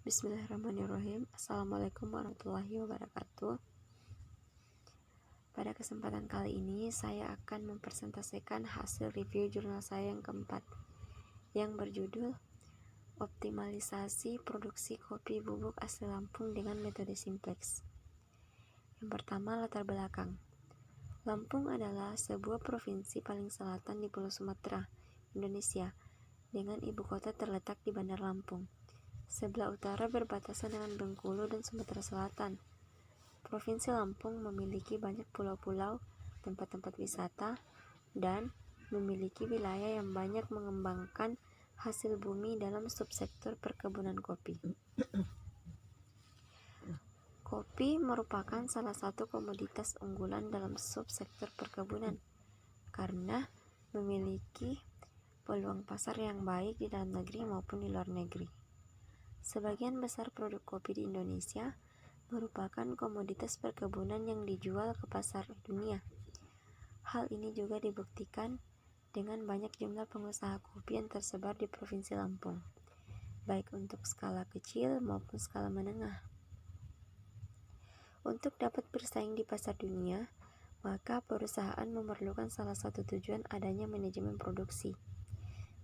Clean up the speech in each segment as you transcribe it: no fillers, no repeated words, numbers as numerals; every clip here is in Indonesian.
Bismillahirrahmanirrahim. Assalamualaikum warahmatullahi wabarakatuh. Pada kesempatan kali ini saya akan mempresentasikan hasil review jurnal saya yang keempat yang berjudul Optimalisasi Produksi Kopi Bubuk Asli Lampung dengan Metode Simplex. Yang pertama, latar belakang. Lampung adalah sebuah provinsi paling selatan di Pulau Sumatera, Indonesia, dengan ibu kota terletak di Bandar Lampung. Sebelah utara berbatasan dengan Bengkulu dan Sumatera Selatan. Provinsi Lampung memiliki banyak pulau-pulau, tempat-tempat wisata, dan memiliki wilayah yang banyak mengembangkan hasil bumi dalam subsektor perkebunan kopi. Kopi merupakan salah satu komoditas unggulan dalam subsektor perkebunan karena memiliki peluang pasar yang baik di dalam negeri maupun di luar negeri. Sebagian besar produk kopi di Indonesia merupakan komoditas perkebunan yang dijual ke pasar dunia. Hal ini juga dibuktikan dengan banyak jumlah pengusaha kopi yang tersebar di Provinsi Lampung, baik untuk skala kecil maupun skala menengah. Untuk dapat bersaing di pasar dunia, maka perusahaan memerlukan salah satu tujuan adanya manajemen produksi.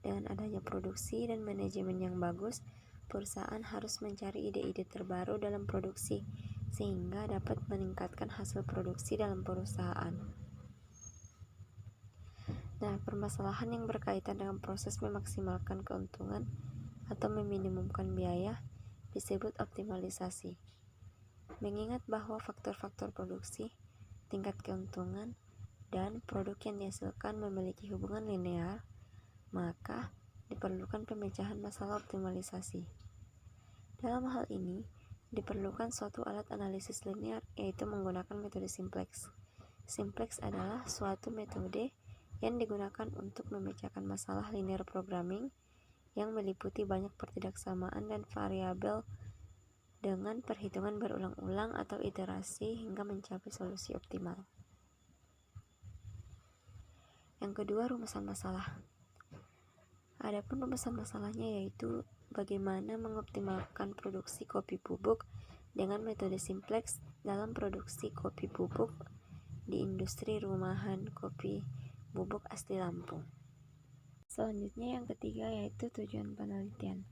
Dengan adanya produksi dan manajemen yang bagus, perusahaan harus mencari ide-ide terbaru dalam produksi sehingga dapat meningkatkan hasil produksi dalam perusahaan. Nah, permasalahan yang berkaitan dengan proses memaksimalkan keuntungan atau meminimumkan biaya disebut optimalisasi. Mengingat bahwa faktor-faktor produksi, tingkat keuntungan, dan produk yang dihasilkan memiliki hubungan linear, maka diperlukan pemecahan masalah optimalisasi. Dalam hal ini, diperlukan suatu alat analisis linear, yaitu menggunakan metode simplex. Simplex adalah suatu metode yang digunakan untuk memecahkan masalah linear programming yang meliputi banyak pertidaksamaan dan variabel dengan perhitungan berulang-ulang atau iterasi hingga mencapai solusi optimal. Yang kedua, rumusan masalah. Adapun rumusan masalahnya yaitu bagaimana mengoptimalkan produksi kopi bubuk dengan metode simplex dalam produksi kopi bubuk di industri rumahan kopi bubuk asli Lampung. Selanjutnya yang ketiga yaitu tujuan penelitian.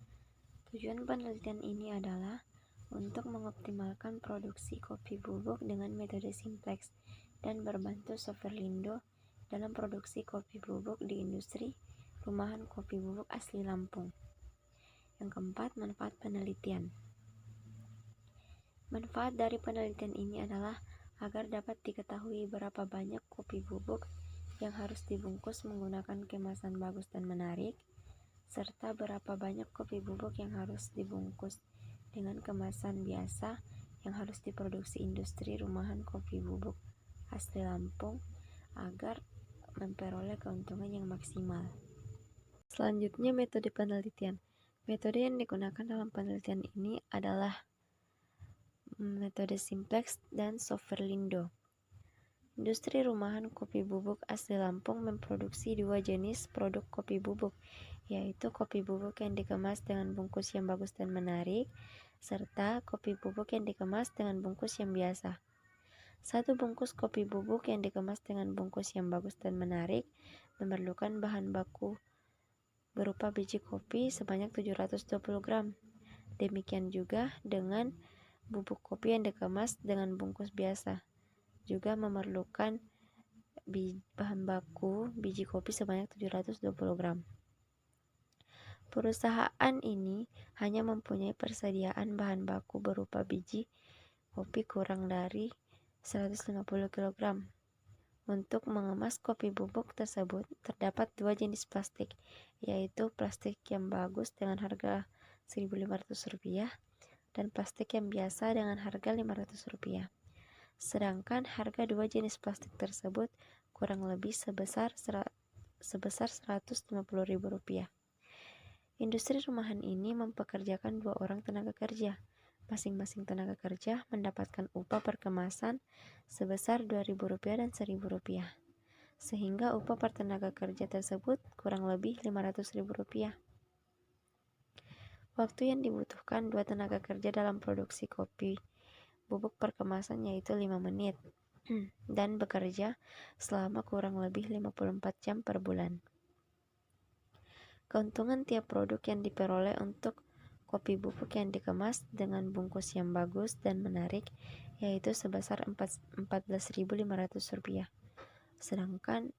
Tujuan penelitian ini adalah untuk mengoptimalkan produksi kopi bubuk dengan metode simplex dan berbantu Soferlindo dalam produksi kopi bubuk di industri rumahan kopi bubuk asli Lampung. Yang keempat, manfaat penelitian. Manfaat dari penelitian ini adalah agar dapat diketahui berapa banyak kopi bubuk yang harus dibungkus menggunakan kemasan bagus dan menarik, serta berapa banyak kopi bubuk yang harus dibungkus dengan kemasan biasa yang harus diproduksi industri rumahan kopi bubuk asli Lampung agar memperoleh keuntungan yang maksimal. Selanjutnya, metode penelitian. Metode yang digunakan dalam penelitian ini adalah metode simplex dan Soferlindo. Industri rumahan kopi bubuk asli Lampung memproduksi dua jenis produk kopi bubuk, yaitu kopi bubuk yang dikemas dengan bungkus yang bagus dan menarik, serta kopi bubuk yang dikemas dengan bungkus yang biasa. Satu bungkus kopi bubuk yang dikemas dengan bungkus yang bagus dan menarik memerlukan bahan baku berupa biji kopi sebanyak 720 gram. Demikian juga dengan bubuk kopi yang dikemas dengan bungkus biasa, juga memerlukan bahan baku biji kopi sebanyak 720 gram. Perusahaan ini hanya mempunyai persediaan bahan baku berupa biji kopi kurang dari 150 kg. Untuk mengemas kopi bubuk tersebut terdapat dua jenis plastik, yaitu plastik yang bagus dengan harga Rp1.500 dan plastik yang biasa dengan harga Rp500. Sedangkan harga dua jenis plastik tersebut kurang lebih sebesar Rp150.000. Industri rumahan ini mempekerjakan 2 orang tenaga kerja. Masing-masing tenaga kerja mendapatkan upah per kemasan sebesar Rp2.000 dan Rp1.000, sehingga upah per tenaga kerja tersebut kurang lebih Rp500.000. Waktu yang dibutuhkan 2 tenaga kerja dalam produksi kopi bubuk per kemasan yaitu 5 menit dan bekerja selama kurang lebih 54 jam per bulan. Keuntungan tiap produk yang diperoleh untuk kopi bubuk yang dikemas dengan bungkus yang bagus dan menarik yaitu sebesar Rp14.500. Sedangkan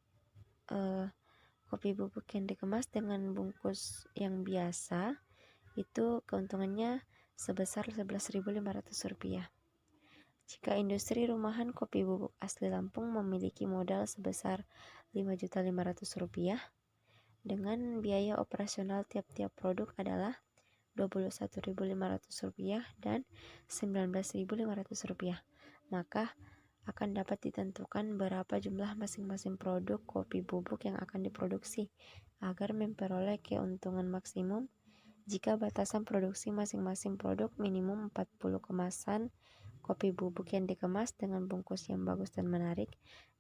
kopi bubuk yang dikemas dengan bungkus yang biasa itu keuntungannya sebesar Rp11.500. Jika industri rumahan kopi bubuk asli Lampung memiliki modal sebesar Rp5.500.000, dengan biaya operasional tiap-tiap produk adalah Rp21.500 dan Rp19.500, maka akan dapat ditentukan berapa jumlah masing-masing produk kopi bubuk yang akan diproduksi agar memperoleh keuntungan maksimum. Jika batasan produksi masing-masing produk minimum 40 kemasan kopi bubuk yang dikemas dengan bungkus yang bagus dan menarik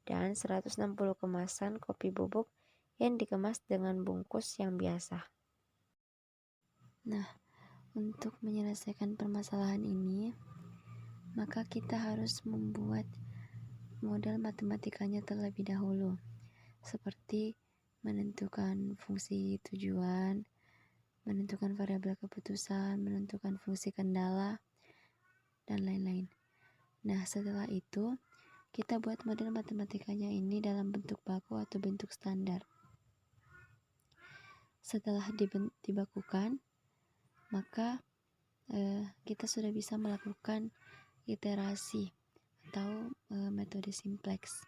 dan 160 kemasan kopi bubuk yang dikemas dengan bungkus yang biasa. Nah, untuk menyelesaikan permasalahan ini, maka kita harus membuat modal matematikanya terlebih dahulu, seperti menentukan fungsi tujuan, menentukan variabel keputusan, menentukan fungsi kendala, dan lain-lain. Nah, setelah itu, kita buat model matematikanya ini dalam bentuk baku atau bentuk standar. Setelah dibakukan, maka kita sudah bisa melakukan iterasi atau metode simplex.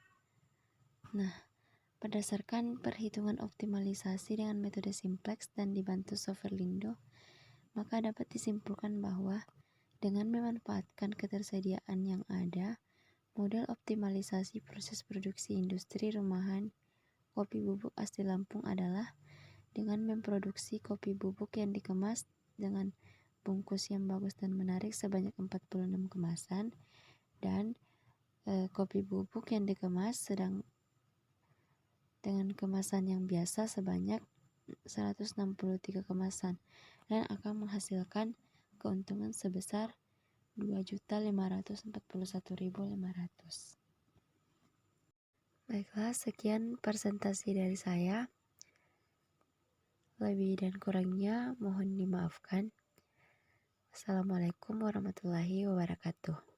Nah, berdasarkan perhitungan optimalisasi dengan metode simplex dan dibantu software Lindo, maka dapat disimpulkan bahwa dengan memanfaatkan ketersediaan yang ada, model optimalisasi proses produksi industri rumahan kopi bubuk asli Lampung adalah dengan memproduksi kopi bubuk yang dikemas dengan bungkus yang bagus dan menarik sebanyak 46 kemasan dan kopi bubuk yang dikemas sedang dengan kemasan yang biasa sebanyak 163 kemasan dan akan menghasilkan keuntungan sebesar Rp2.541.500. Baiklah, sekian presentasi dari saya. Lebih dan kurangnya mohon dimaafkan. Assalamualaikum warahmatullahi wabarakatuh.